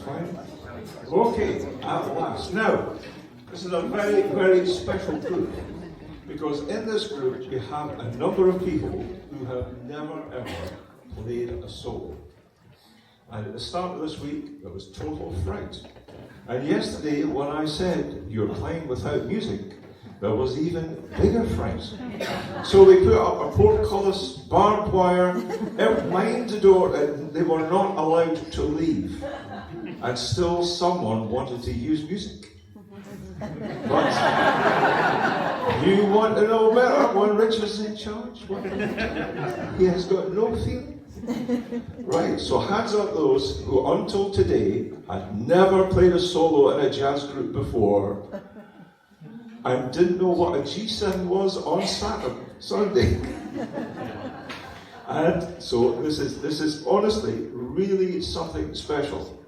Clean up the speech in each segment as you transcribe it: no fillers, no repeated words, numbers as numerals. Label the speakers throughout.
Speaker 1: fine. Okay, at last. Now, this is a very, very special group, because in this group we have a number of people who have never ever played a solo. And at the start of this week, there was total fright. And yesterday, when I said you're playing without music, there was even bigger fright. So we put up a portcullis, barbed wire, lined the door, and they were not allowed to leave. And still someone wanted to use music. But you want to know better when Richard's in charge? He has got no feeling. Right, so hands up those who until today had never played a solo in a jazz group before and didn't know what a G7 was on Sunday. And so this is honestly really something special.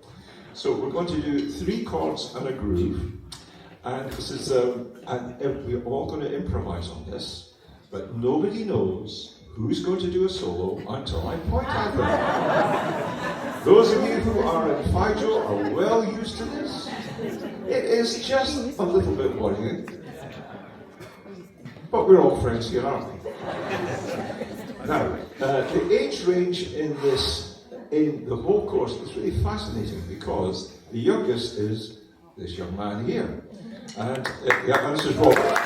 Speaker 1: So we're going to do 3 chords and a groove, and this is and we're all going to improvise on this, but nobody knows who's going to do a solo until I point at them. Those of you who are in FIJO are well used to this. It is just a little bit worrying, but we're all friends here, aren't we? Now, the age range in the whole course is really fascinating, because the youngest is this young man here, and this is Robert.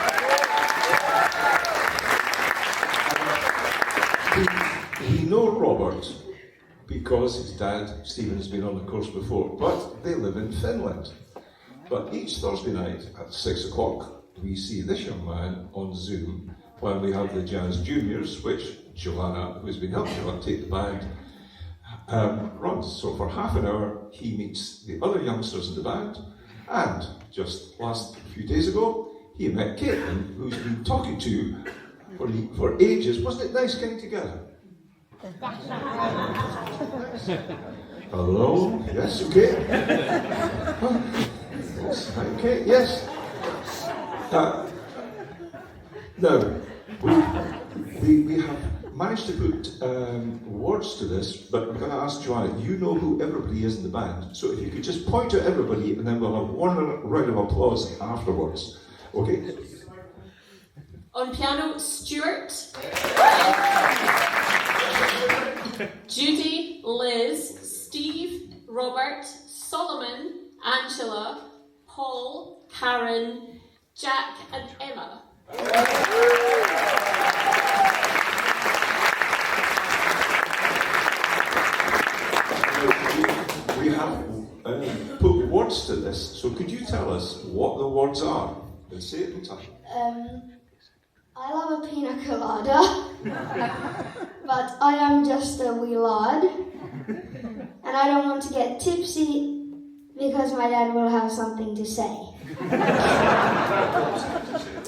Speaker 1: We know Robert because his dad, Stephen, has been on the course before, but they live in Finland. But each Thursday night at 6 o'clock, we see this young man on Zoom while we have the Jazz Juniors, which Joanna, who's been helping Joanna take the band, runs. So for half an hour, he meets the other youngsters in the band, and just last few days ago, he met Caitlin, who's been talking to for ages. Wasn't it nice getting together? Hello? Yes, okay. Yes, okay, yes. Now, we have managed to put words to this, but I'm going to ask Joanna, you know who everybody is in the band, so if you could just point to everybody, and then we'll have one round of applause afterwards. Okay?
Speaker 2: On piano, Stuart. Judy, Liz, Steve, Robert, Solomon, Angela, Paul, Karen, Jack, and Emma.
Speaker 1: We have put words to this, so could you tell us what the words are? Let's say it in time.
Speaker 3: I love a pina colada, but I am just a wee lad, and I don't want to get tipsy because my dad will have something to say.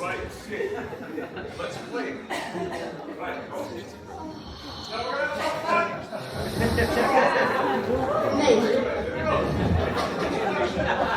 Speaker 1: Right, okay. Let's play. Right, now we're going to talk about
Speaker 3: Maybe.
Speaker 4: Back with my dad.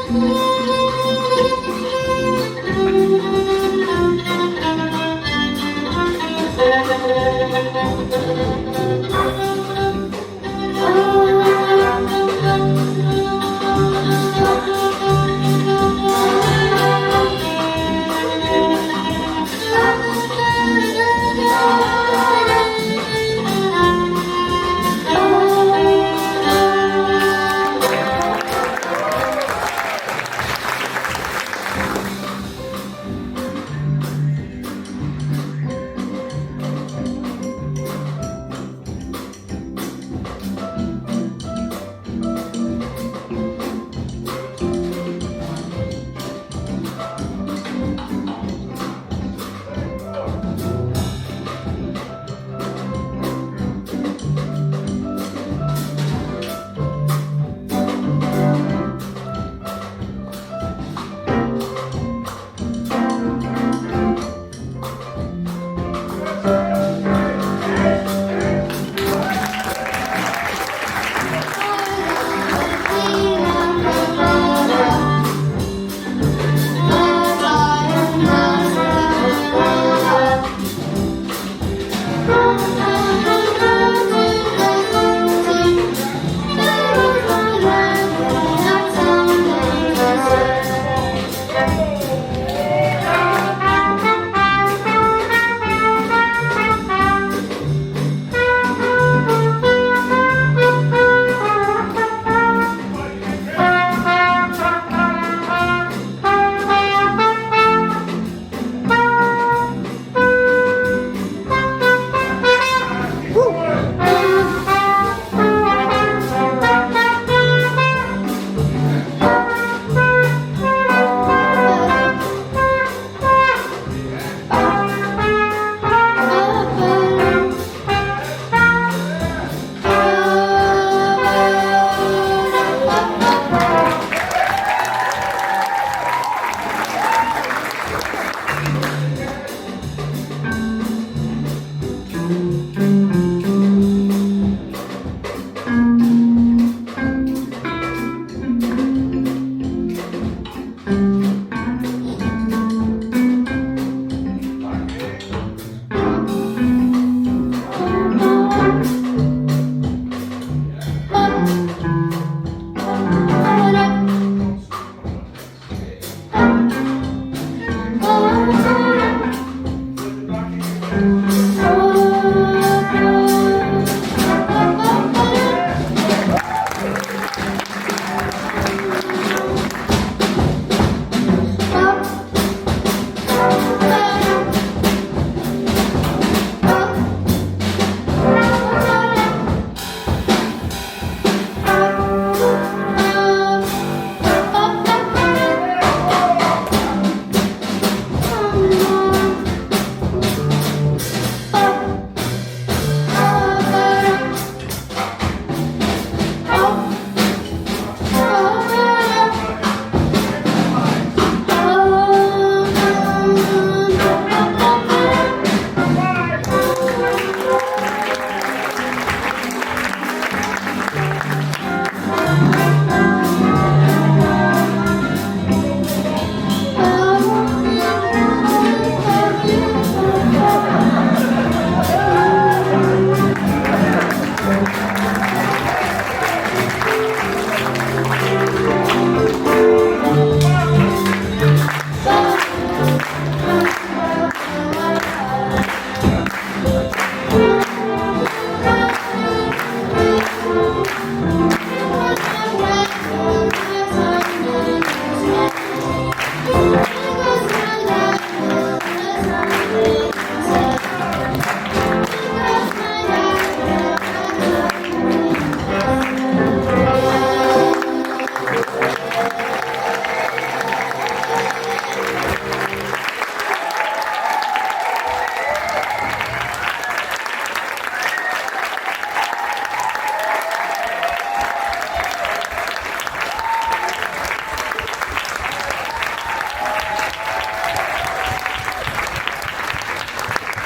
Speaker 3: Bye.